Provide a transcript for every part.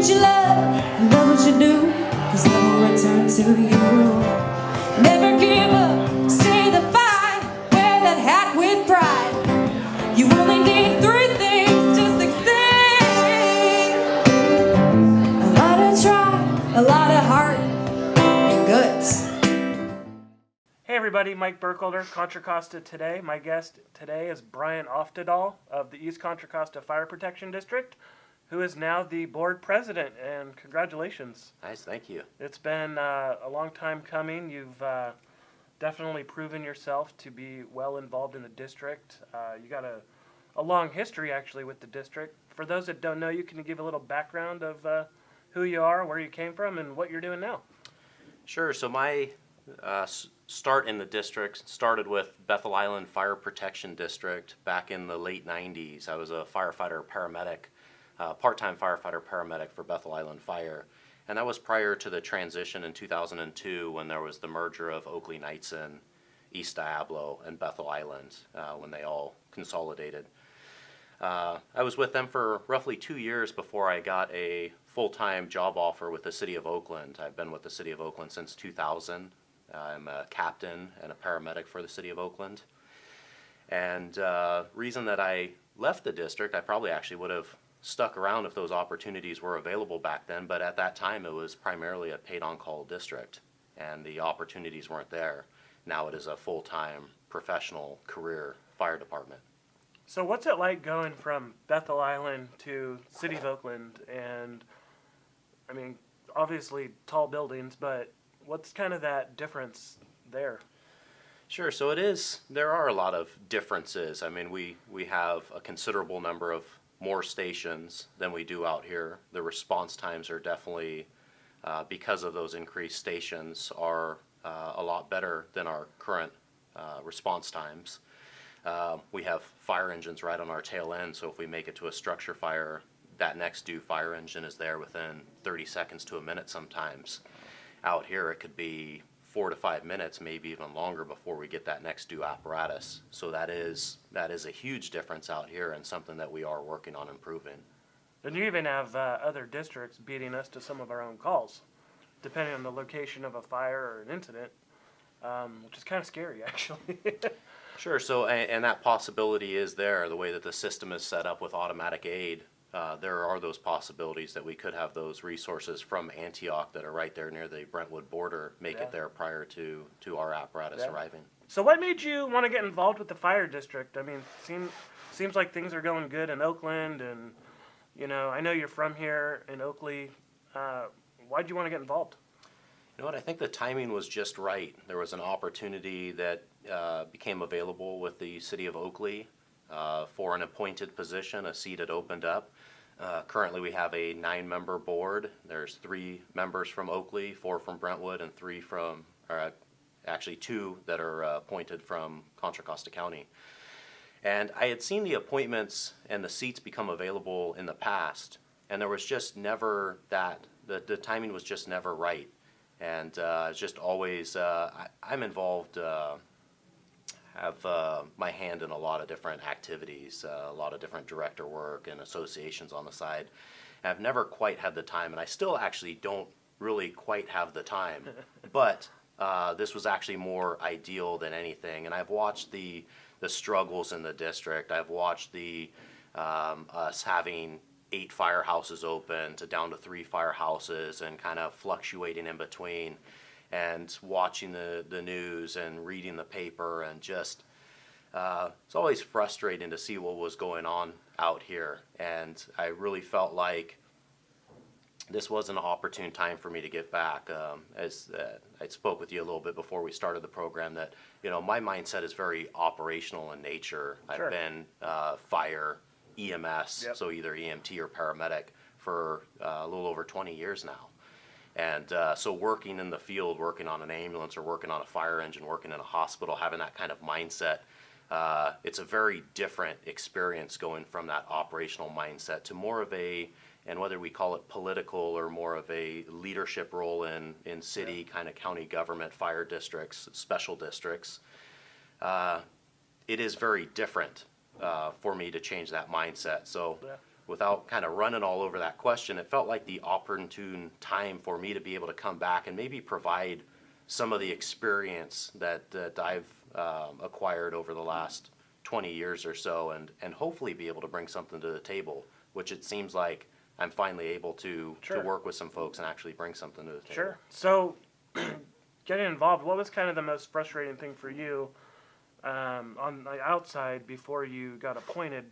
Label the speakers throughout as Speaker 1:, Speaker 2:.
Speaker 1: what you love, love what you do, 'cause love will return to you. Never give up, stay the fight, wear that hat with pride. You only need three things to succeed: a lot of try, a lot of heart, and guts.
Speaker 2: Hey everybody, Mike Burkholder, Contra Costa today. My guest today is Brian Oftedal of the East Contra Costa Fire Protection District, who is now the board president, and congratulations.
Speaker 3: Nice, thank you.
Speaker 2: It's been a long time coming. You've definitely proven yourself to be well involved in the district. You got a long history actually with the district. For those that don't know you, can you give a little background of who you are, where you came from, and what you're doing now?
Speaker 3: Sure, so my start in the district started with Bethel Island Fire Protection District back in the late 90s. I was a firefighter paramedic, part-time firefighter paramedic for Bethel Island Fire, and that was prior to the transition in 2002 when there was the merger of Oakley Knightson, East Diablo, and Bethel Island when they all consolidated. I was with them for roughly 2 years before I got a full-time job offer with the City of Oakland. I've been with the City of Oakland since 2000. I'm a captain and a paramedic for the City of Oakland. And reason that I left the district, I probably actually would have stuck around if those opportunities were available back then, but at that time it was primarily a paid-on-call district, and the opportunities weren't there. Now it is a full-time professional career fire department.
Speaker 2: So what's it like going from Bethel Island to City of Oakland? And I mean, obviously tall buildings, but what's kind of that difference there?
Speaker 3: Sure, so there are a lot of differences. I mean, we have a considerable number of more stations than we do out here. The response times are definitely, because of those increased stations, are a lot better than our current response times. We have fire engines right on our tail end, so if we make it to a structure fire, that next due fire engine is there within 30 seconds to a minute sometimes. Out here it could be 4 to 5 minutes, maybe even longer, before we get that next due apparatus. So that is a huge difference out here, and something that we are working on improving.
Speaker 2: And you even have other districts beating us to some of our own calls, depending on the location of a fire or an incident, which is kind of scary actually.
Speaker 3: Sure, so and that possibility is there. The way that the system is set up with automatic aid, there are those possibilities that we could have those resources from Antioch that are right there near the Brentwood border make it there prior to our apparatus arriving.
Speaker 2: So what made you want to get involved with the fire district? I mean, seems like things are going good in Oakland, and you know, I know you're from here in Oakley. Why'd you want to get involved?
Speaker 3: You know what, I think the timing was just right. There was an opportunity that became available with the City of Oakley for an appointed position. A seat had opened up. Currently we have a 9-member board. There's 3 members from Oakley, 4 from Brentwood, and 3 from, or actually 2 that are appointed from Contra Costa County. And I had seen the appointments and the seats become available in the past, and there was just never that, the timing was just never right. And it's just always, I'm involved, have my hand in a lot of different activities, a lot of different director work and associations on the side. And I've never quite had the time, and I still actually don't really quite have the time. But this was actually more ideal than anything. And I've watched the struggles in the district. I've watched us having 8 firehouses open to down to 3 firehouses and kind of fluctuating in between, and watching the news and reading the paper, and just it's always frustrating to see what was going on out here. And I really felt like this was an opportune time for me to get back. As I spoke with you a little bit before we started the program, that you know, my mindset is very operational in nature.
Speaker 2: Sure.
Speaker 3: I've been fire, EMS, so either EMT or paramedic, for a little over 20 years now. And so working in the field, working on an ambulance or working on a fire engine, working in a hospital, having that kind of mindset, it's a very different experience going from that operational mindset to more of a, and whether we call it political or more of a leadership role in city, kind of county government, fire districts, special districts, it is very different for me to change that mindset. So without kind of running all over that question, it felt like the opportune time for me to be able to come back and maybe provide some of the experience that I've acquired over the last 20 years or so, and hopefully be able to bring something to the table, which it seems like I'm finally able to work with some folks and actually bring something to the table.
Speaker 2: Sure. So, getting involved, what was kind of the most frustrating thing for you on the outside before you got appointed?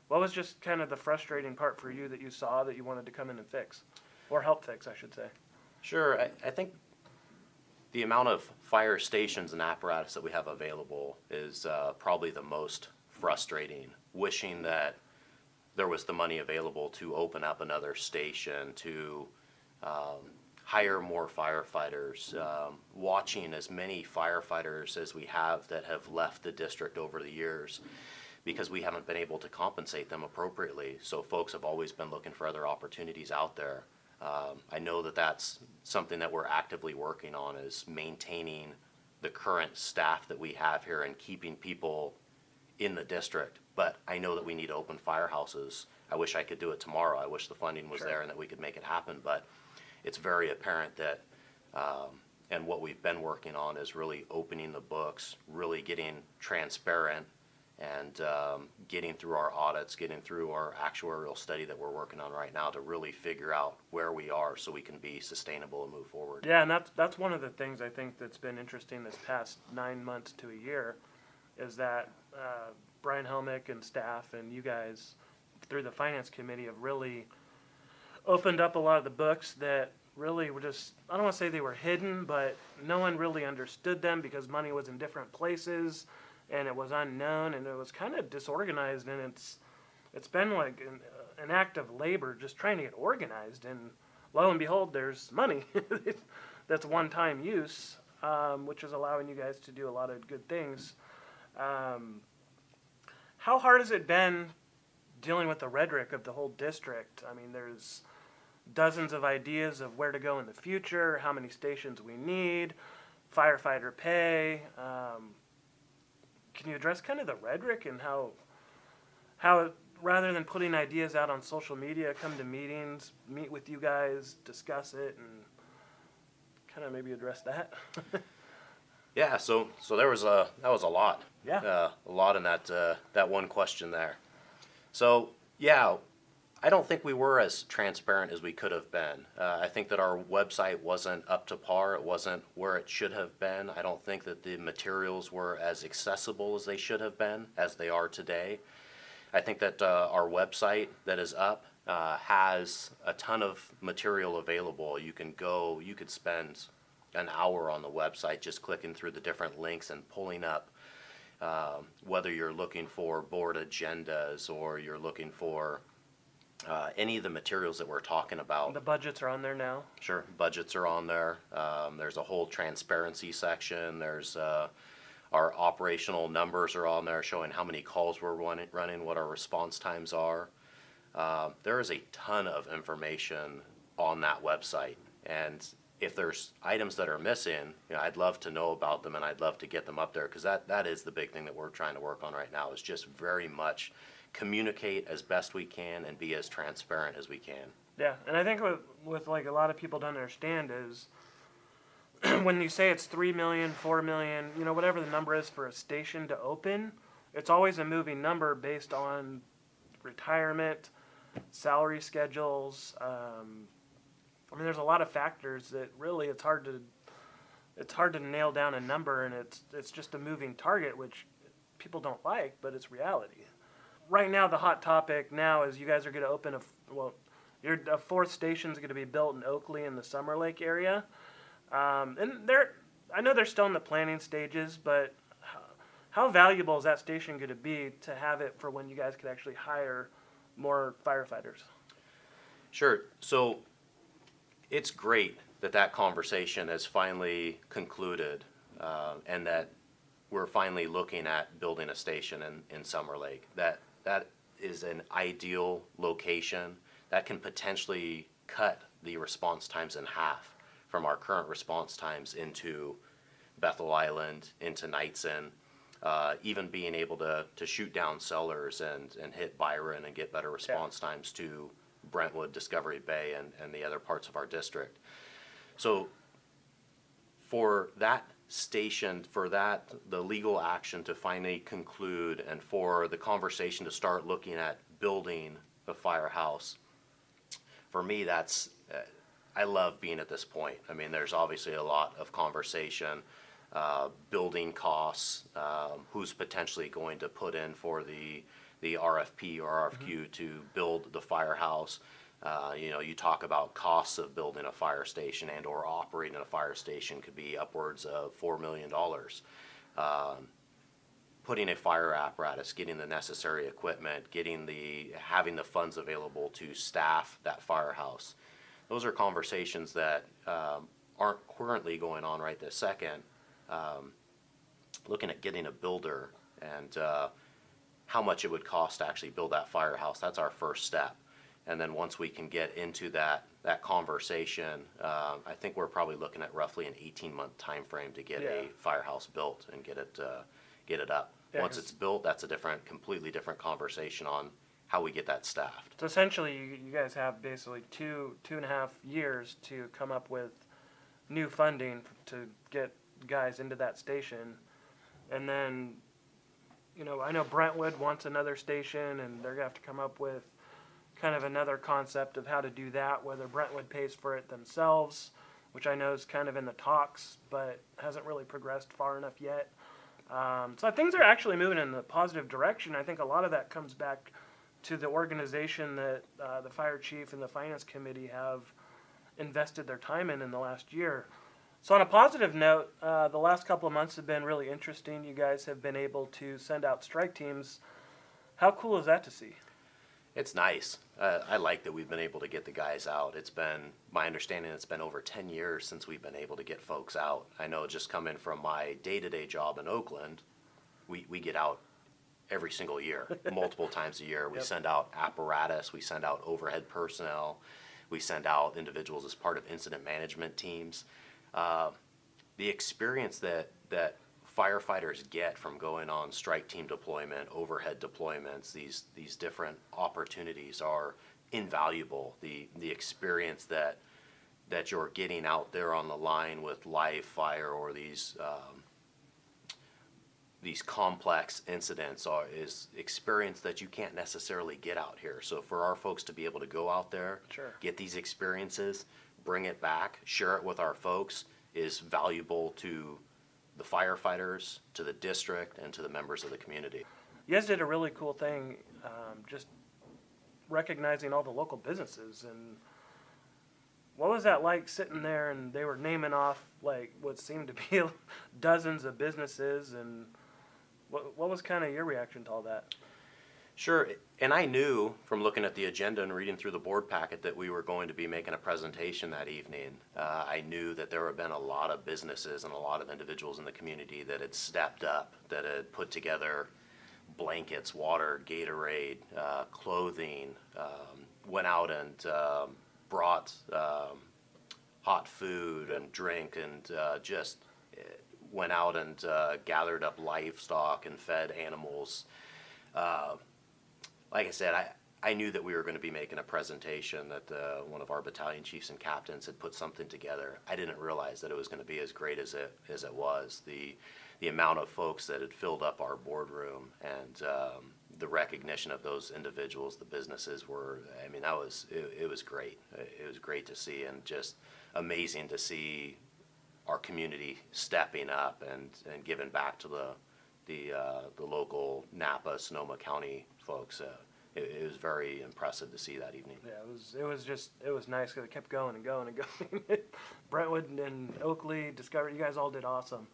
Speaker 2: What was just kind of the frustrating part for you that you saw that you wanted to come in and fix, or help fix, I should say?
Speaker 3: Sure. I think the amount of fire stations and apparatus that we have available is probably the most frustrating. Wishing that there was the money available to open up another station, to hire more firefighters, watching as many firefighters as we have that have left the district over the years because we haven't been able to compensate them appropriately. So folks have always been looking for other opportunities out there. I know that that's something that we're actively working on, is maintaining the current staff that we have here and keeping people in the district. But I know that we need to open firehouses. I wish I could do it tomorrow. I wish the funding was there and that we could make it happen. But it's very apparent that, and what we've been working on is really opening the books, really getting transparent, and getting through our audits, getting through our actuarial study that we're working on right now to really figure out where we are so we can be sustainable and move forward.
Speaker 2: Yeah, and that's one of the things I think that's been interesting this past 9 months to a year, is that Brian Helmick and staff and you guys through the finance committee have really opened up a lot of the books that really were just, I don't want to say they were hidden, but no one really understood them because money was in different places and it was unknown and it was kind of disorganized, and it's been like an act of labor just trying to get organized, and lo and behold, there's money that's one-time use, which is allowing you guys to do a lot of good things. How hard has it been dealing with the rhetoric of the whole district? I mean, there's dozens of ideas of where to go in the future, how many stations we need, firefighter pay. Can you address kind of the rhetoric and how rather than putting ideas out on social media, come to meetings, meet with you guys, discuss it, and kind of maybe address that?
Speaker 3: Yeah, so that was a lot.
Speaker 2: Yeah.
Speaker 3: A lot in that one question there. So yeah, I don't think we were as transparent as we could have been. I think that our website wasn't up to par. It wasn't where it should have been. I don't think that the materials were as accessible as they should have been, as they are today. I think that our website that is up has a ton of material available. You could spend an hour on the website just clicking through the different links and pulling up whether you're looking for board agendas or you're looking for any of the materials that we're talking about.
Speaker 2: The budgets are on there now.
Speaker 3: Sure, budgets are on there. There's a whole transparency section. There's our operational numbers are on there showing how many calls we're running, what our response times are. There is a ton of information on that website, and if there's items that are missing, I'd love to know about them and I'd love to get them up there, because that is the big thing that we're trying to work on right now, is just very much communicate as best we can and be as transparent as we can.
Speaker 2: Yeah, and I think with like a lot of people don't understand is when you say it's 3 million, 4 million, whatever the number is for a station to open, it's always a moving number based on retirement, salary schedules. I mean, there's a lot of factors that really it's hard to nail down a number, and it's just a moving target, which people don't like, but it's reality. Right now, the hot topic now is you guys are going to open a fourth station is going to be built in Oakley in the Summer Lake area, and I know they're still in the planning stages, but how valuable is that station going to be to have it for when you guys could actually hire more firefighters?
Speaker 3: Sure. So it's great that conversation has finally concluded, and that we're finally looking at building a station in Summer Lake. That is an ideal location that can potentially cut the response times in half from our current response times into Bethel Island, into Knightson. even being able to shoot down sellers and hit Byron and get better response times to Brentwood, Discovery Bay, and the other parts of our district. So for that station, for that, the legal action to finally conclude, and for the conversation to start looking at building a firehouse, for me, that's, I love being at this point. I mean, there's obviously a lot of conversation, building costs, who's potentially going to put in for the RFP or RFQ to build the firehouse. You know, you talk about costs of building a fire station and or operating a fire station could be upwards of $4 million. Putting a fire apparatus, getting the necessary equipment, having the funds available to staff that firehouse. Those are conversations that aren't currently going on right this second. Looking at getting a builder and how much it would cost to actually build that firehouse, that's our first step. And then once we can get into that conversation, I think we're probably looking at roughly an 18-month time frame to get a firehouse built and get it up. Yeah, once it's built, that's a completely different conversation on how we get that staffed.
Speaker 2: So essentially, you guys have basically two and a half years to come up with new funding to get guys into that station, and then, you know, I know Brentwood wants another station, and they're gonna have to come up with kind of another concept of how to do that, whether Brentwood pays for it themselves, which I know is kind of in the talks, but hasn't really progressed far enough yet. So things are actually moving in the positive direction. I think a lot of that comes back to the organization that the fire chief and the finance committee have invested their time in the last year. So on a positive note, the last couple of months have been really interesting. You guys have been able to send out strike teams. How cool is that to see?
Speaker 3: It's nice. I like that we've been able to get the guys out. It's been, my understanding, it's been over 10 years since we've been able to get folks out. I know just coming from my day-to-day job in Oakland, we get out every single year, multiple times a year. We send out apparatus, we send out overhead personnel, we send out individuals as part of incident management teams. The experience that firefighters get from going on strike team deployment, overhead deployments, these different opportunities are invaluable. The experience that you're getting out there on the line with live fire or these complex incidents is experience that you can't necessarily get out here. So for our folks to be able to go out there, get these experiences, bring it back, share it with our folks is valuable to the firefighters, to the district, and to the members of the community.
Speaker 2: You guys did a really cool thing, just recognizing all the local businesses. And what was that like sitting there and they were naming off like what seemed to be dozens of businesses, and what was kind of your reaction to all that?
Speaker 3: Sure, and I knew from looking at the agenda and reading through the board packet that we were going to be making a presentation that evening. I knew that there had been a lot of businesses and a lot of individuals in the community that had stepped up, that had put together blankets, water, Gatorade, clothing, went out and brought hot food and drink, and just went out and gathered up livestock and fed animals. Like I said, I knew that we were going to be making a presentation, that one of our battalion chiefs and captains had put something together. I didn't realize that it was going to be as great as it was. The amount of folks that had filled up our boardroom, and the recognition of those individuals, the businesses were, I mean, it was great. It was great to see, and just amazing to see our community stepping up and giving back to the local Napa, Sonoma County folks. It was very impressive to see that evening.
Speaker 2: Yeah, it was nice because it kept going and going and going. Brentwood and Oakley, Discovery, you guys all did awesome.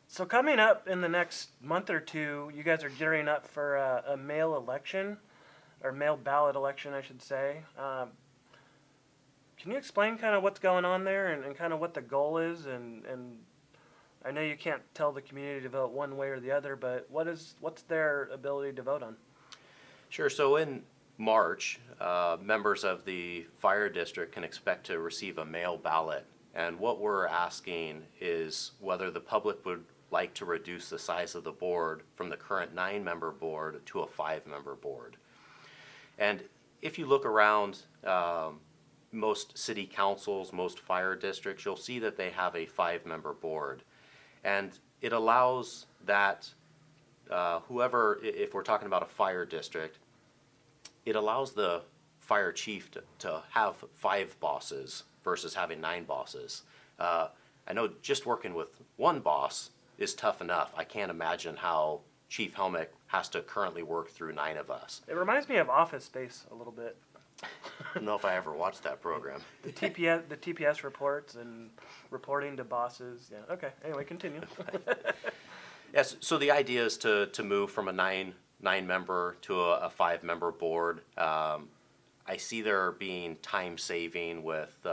Speaker 2: So coming up in the next month or two, you guys are gearing up for a mail election, or mail ballot election, I should say. Can you explain kind of what's going on there and kind of what the goal is? And I know you can't tell the community to vote one way or the other, but what's their ability to vote on?
Speaker 3: Sure. So in March, members of the fire district can expect to receive a mail ballot And what we're asking is whether the public would like to reduce the size of the board from the current 9-member board to a 5-member board. And if you look around most city councils, most fire districts, you'll see that they have a 5-member board. And it allows that whoever, if we're talking about a fire district, it allows the fire chief to have 5 bosses versus having 9 bosses. I know just working with one boss is tough enough. I can't imagine how Chief Helmick has to currently work through 9 of us.
Speaker 2: It reminds me of Office Space a little bit.
Speaker 3: I don't know if I ever watched that program.
Speaker 2: The TPS reports and reporting to bosses. Yeah. Okay. Anyway, continue.
Speaker 3: Yes. So the idea is to move from a 9-member to a 5-member board. I see there being time saving with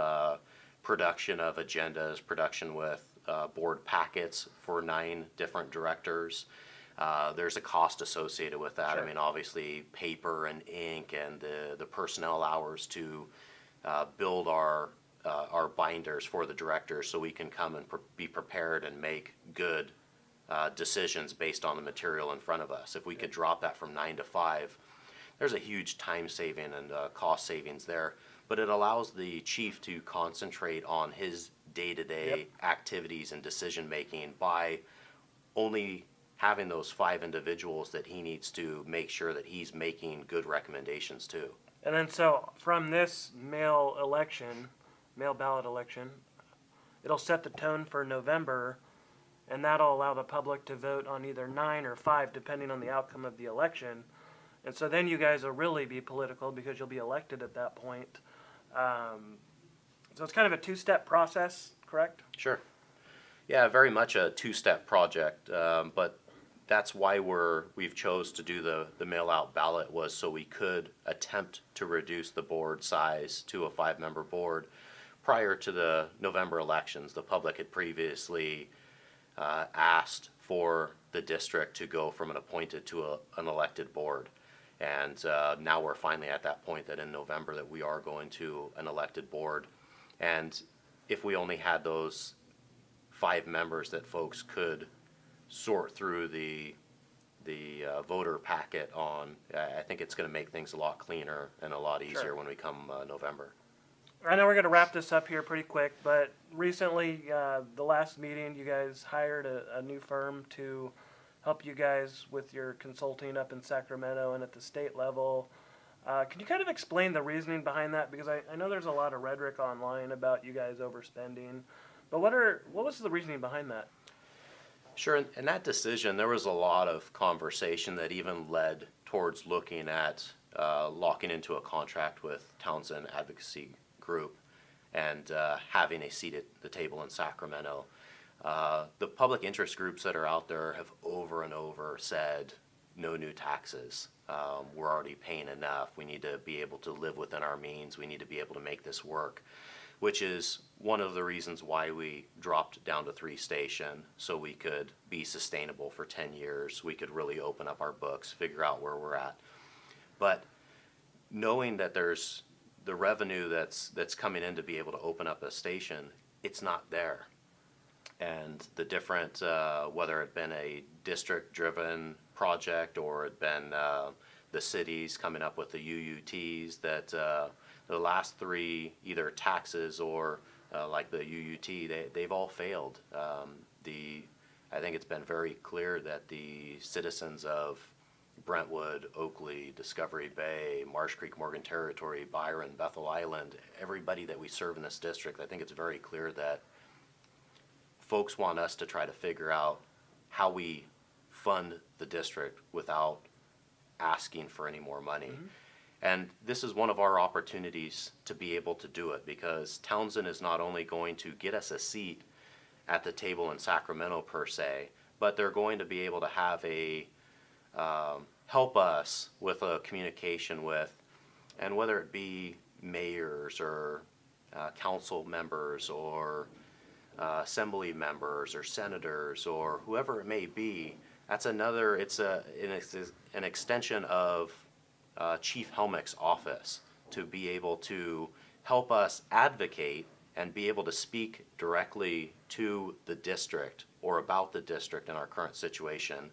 Speaker 3: production of agendas, production with board packets for 9 different directors. There's a cost associated with that.
Speaker 2: Sure.
Speaker 3: I mean, obviously, paper and ink and the personnel hours to build our binders for the directors, so we can come and be prepared and make good decisions based on the material in front of us. If we could drop that from 9 to 5, there's a huge time saving and cost savings there. But it allows the chief to concentrate on his day-to-day activities and decision making by only having those 5 individuals that he needs to make sure that he's making good recommendations to.
Speaker 2: And then so from this mail ballot election, it'll set the tone for November, and that'll allow the public to vote on either 9 or 5 depending on the outcome of the election. And so then you guys will really be political because you'll be elected at that point. So it's kind of a 2-step process, correct?
Speaker 3: Sure. Yeah, very much a 2-step project, but that's why we've chose to do the mail-out ballot, was so we could attempt to reduce the board size to a 5-member board. Prior to the November elections, the public had previously asked for the district to go from an appointed to an elected board. And now we're finally at that point that in November that we are going to an elected board. And if we only had those 5 members that folks could sort through the voter packet on, I think it's going to make things a lot cleaner and a lot easier
Speaker 2: Sure.
Speaker 3: when we come November.
Speaker 2: I know we're going to wrap this up here pretty quick, but recently, the last meeting, you guys hired a new firm to help you guys with your consulting up in Sacramento and at the state level. Can you kind of explain the reasoning behind that? Because I know there's a lot of rhetoric online about you guys overspending, but what was the reasoning behind that?
Speaker 3: Sure, in that decision, there was a lot of conversation that even led towards looking at locking into a contract with Townsend Advocacy Group and having a seat at the table in Sacramento. The public interest groups that are out there have over and over said, no new taxes. We're already paying enough. We need to be able to live within our means. We need to be able to make this work, which is one of the reasons why we dropped down to 3 station, so we could be sustainable for 10 years. We could really open up our books, figure out where we're at. But knowing that there's the revenue that's coming in to be able to open up a station, it's not there. And the different, whether it been a district-driven project or it been the cities coming up with the UUTs, that the last 3, either taxes or like the UUT, they've all failed. I think it's been very clear that the citizens of Brentwood, Oakley, Discovery Bay, Marsh Creek, Morgan Territory, Byron, Bethel Island, everybody that we serve in this district, I think it's very clear that folks want us to try to figure out how we fund the district without asking for any more money. Mm-hmm. And this is one of our opportunities to be able to do it, because Townsend is not only going to get us a seat at the table in Sacramento per se, but they're going to be able to have a help us with a communication with, and whether it be mayors or council members or assembly members or senators or whoever it may be, that's another, it's an extension of Chief Helmick's office to be able to help us advocate and be able to speak directly to the district or about the district in our current situation,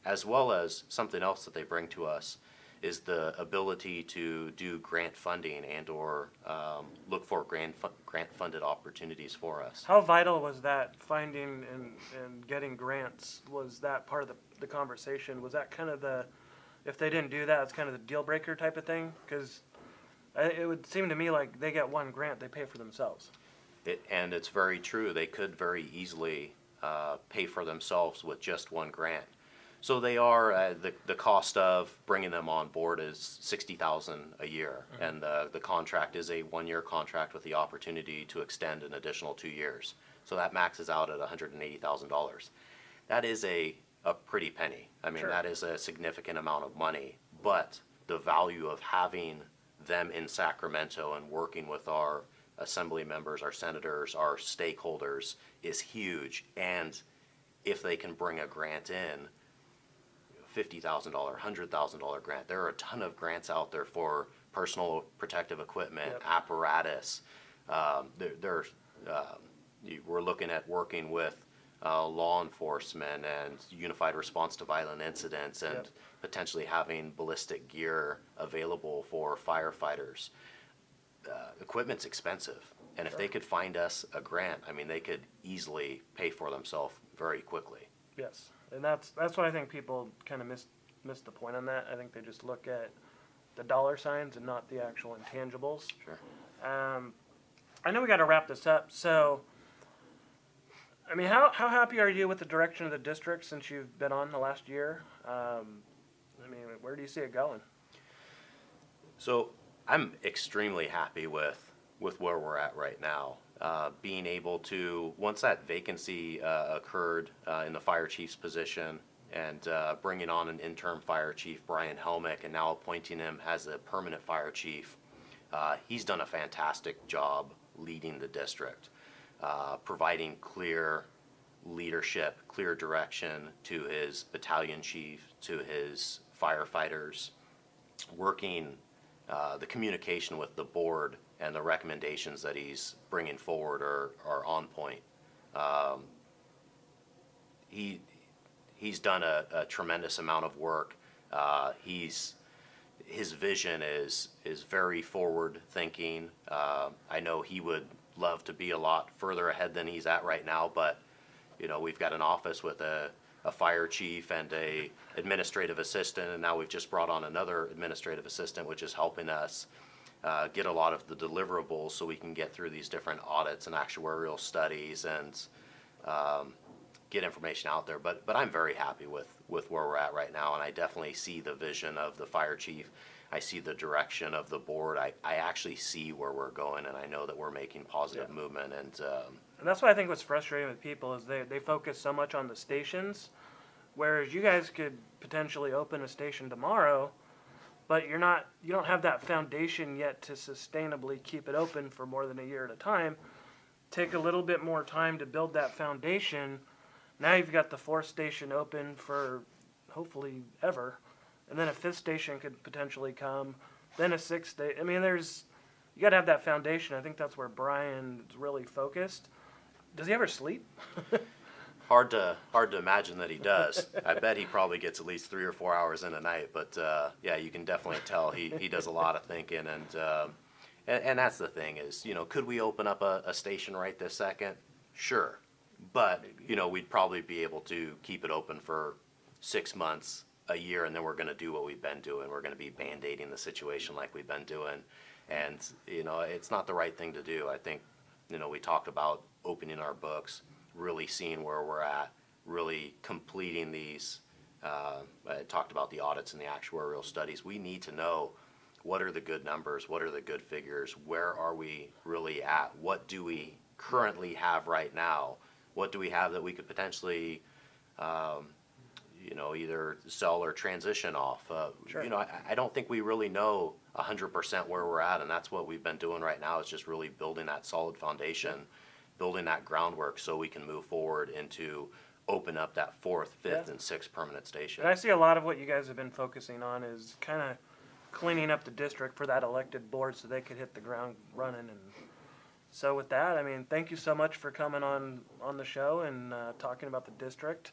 Speaker 3: as well as something else that they bring to us is the ability to do grant funding and or look for grant funded opportunities for us.
Speaker 2: How vital was that finding and getting grants? Was that part of the conversation? Was that kind of if they didn't do that, it's kind of the deal breaker type of thing? Because it would seem to me like they get one grant, they pay for themselves.
Speaker 3: And it's very true. They could very easily pay for themselves with just one grant. So they are, the cost of bringing them on board is $60,000 a year. Mm-hmm. And the contract is a 1-year contract with the opportunity to extend an additional 2 years. So that maxes out at $180,000. That is a pretty penny. I mean,
Speaker 2: Sure.
Speaker 3: That is a significant amount of money. But the value of having them in Sacramento and working with our assembly members, our senators, our stakeholders is huge. And if they can bring a grant in, $50,000, $100,000 grant. There are a ton of grants out there for personal protective equipment,
Speaker 2: Yep.
Speaker 3: apparatus. We're looking at working with law enforcement and unified response to violent incidents and
Speaker 2: Yep.
Speaker 3: potentially having ballistic gear available for firefighters. Equipment's expensive. And if
Speaker 2: Sure.
Speaker 3: they could find us a grant, I mean, they could easily pay for themselves very quickly.
Speaker 2: Yes, and that's what I think people kind of miss the point on that. I think they just look at the dollar signs and not the actual intangibles.
Speaker 3: Sure.
Speaker 2: I know we got to wrap this up, so I mean, how happy are you with the direction of the district since you've been on the last year? I mean, where do you see it going?
Speaker 3: So I'm extremely happy with where we're at right now. Being able to, once that vacancy occurred in the fire chief's position and bringing on an interim fire chief, Brian Helmick, and now appointing him as a permanent fire chief, he's done a fantastic job leading the district, providing clear leadership, clear direction to his battalion chief, to his firefighters, working the communication with the board and the recommendations that he's bringing forward are on point. He's done a tremendous amount of work. His vision is very forward thinking. I know he would love to be a lot further ahead than he's at right now, but you know, we've got an office with a fire chief and a administrative assistant, and now we've just brought on another administrative assistant, which is helping us get a lot of the deliverables so we can get through these different audits and actuarial studies and get information out there. But I'm very happy with where we're at right now, and I definitely see the vision of the fire chief. I see the direction of the board. I actually see where we're going, and I know that we're making positive movement. And
Speaker 2: that's what I think what's frustrating with people is they focus so much on the stations, whereas you guys could potentially open a station tomorrow, but you don't have that foundation yet to sustainably keep it open for more than a year at a time. Take a little bit more time to build that foundation. Now you've got the 4th station open for hopefully ever, and then a 5th station could potentially come, then a 6th station. I mean, you got to have that foundation. I think that's where Brian's really focused. Does he ever sleep?
Speaker 3: hard to imagine that he does. I bet he probably gets at least 3 or 4 hours in a night. But yeah, you can definitely tell he does a lot of thinking, and that's the thing is, you know, could we open up a station right this second? Sure, but you know, we'd probably be able to keep it open for 6 months, a year, and then we're going to do what we've been doing. We're going to be band-aiding the situation like we've been doing, and you know, it's not the right thing to do. I think, you know, we talked about opening our books, really seeing where we're at, really completing these. I talked about the audits and the actuarial studies. We need to know what are the good numbers, what are the good figures, where are we really at, what do we currently have right now, what do we have that we could potentially you know, either sell or transition off.
Speaker 2: Sure.
Speaker 3: You know, I don't think we really know 100% where we're at, and that's what we've been doing right now is just really building that solid foundation, building that groundwork so we can move forward into open up that 4th, 5th, and 6th permanent station.
Speaker 2: And I see a lot of what you guys have been focusing on is kind of cleaning up the district for that elected board so they could hit the ground running and So with that, I mean, thank you so much for coming on the show and talking about the district.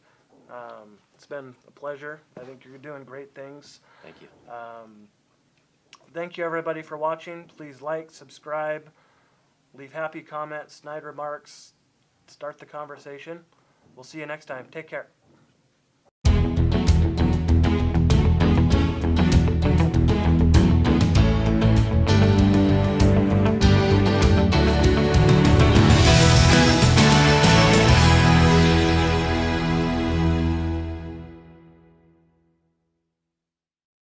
Speaker 2: It's been a pleasure. I think you're doing great things.
Speaker 3: Thank you.
Speaker 2: Thank you everybody for watching. Please like, subscribe, leave happy comments, snide remarks, start the conversation. We'll see you next time. Take care.